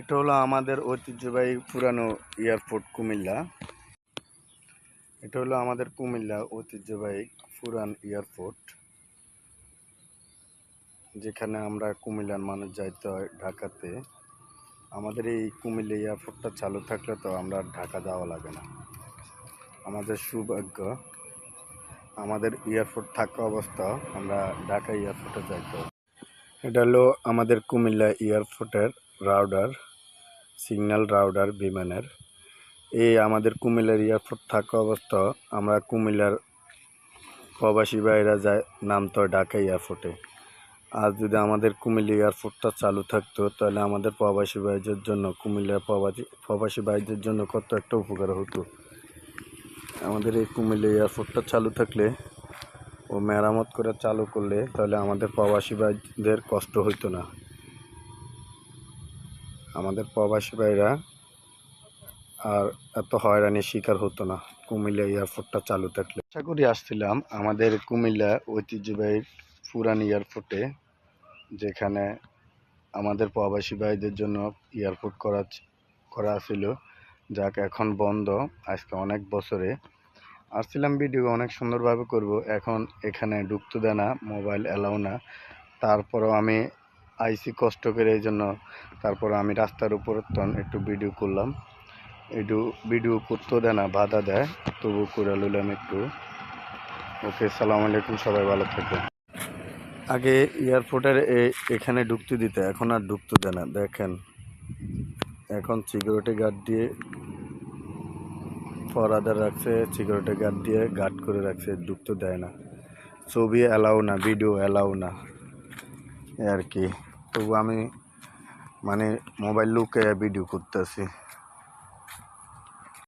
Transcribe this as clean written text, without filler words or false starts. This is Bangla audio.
এটা হলো আমাদের ঐতিহ্যবাহী পুরানো এয়ারপোর্ট কুমিল্লা। এটা হলো আমাদের কুমিল্লা ঐতিহ্যবাহী পুরান এয়ারপোর্ট, যেখানে আমরা কুমিল্লার মানুষ যাইতে হয় ঢাকাতে। আমাদের এই কুমিল্লা এয়ারপোর্টটা চালু থাকলে তো আমরা ঢাকা যাওয়া লাগে না। আমাদের সৌভাগ্য, আমাদের এয়ারপোর্ট থাকা অবস্থা আমরা ঢাকা এয়ারপোর্টে যাইতে হয়। এটা হলো আমাদের কুমিল্লা এয়ারপোর্টের রাউডার, সিগন্যাল রাউডার বিমানের। এই আমাদের কুমিল্লার এয়ারপোর্ট থাকা অবস্থা আমরা কুমিল্লার প্রবাসী ভাইরা যায় নামতো ঢাকা এয়ারপোর্টে। আর যদি আমাদের কুমিল্লা এয়ারপোর্টটা চালু থাকতো তাহলে আমাদের প্রবাসী ভাইদের জন্য, কুমিল্লার প্রবাসী ভাইদের জন্য কত একটা উপকার হতো। আমাদের এই কুমিল্লা এয়ারপোর্টটা চালু থাকলে ও মেরামত করে চালু করলে তাহলে আমাদের প্রবাসী ভাইদের কষ্ট হইতো না। আমাদের প্রবাসী ভাইরা আর এত হয়রানির শিকার হতো না কুমিল্লা এয়ারপোর্টটা চালু থাকলে। আশা করি আসছিলাম আমাদের কুমিল্লা ঐতিহ্যবাহী পুরান এয়ারপোর্টে, যেখানে আমাদের প্রবাসী ভাইদের জন্য এয়ারপোর্ট করা ছিল, যাক এখন বন্ধ। আজকে অনেক বছরে আসছিলাম, ভিডিও অনেক সুন্দরভাবে করব। এখন এখানে ঢুকতে দেয় না, মোবাইল অ্যালাউ না। তারপরও আমি আইসি কষ্ট করে, এই জন্য তারপর আমি রাস্তার উপর একটু ভিডিও করলাম। একটু ভিডিও করতেও দেয় না, বাধা দেয়, তবু করে নিলাম একটু। ওকে, সালাম আলাইকুম, সবাই ভালো থাকবেন। আগে এয়ারপোর্টের এখানে ঢুকতে দিতে, এখন আর ঢুকতে দেয় না। দেখেন এখন সিকিউরিটি গার্ড দিয়ে পরাদার রাখছে, সিকিউরিটি গার্ড দিয়ে গার্ড করে রাখছে, ঢুকতে দেয় না। ছবি অ্যালাউ না, ভিডিও অ্যালাউ না আর কি। তবু আমি মোবাইল লুকে ভিডিও করতেছি।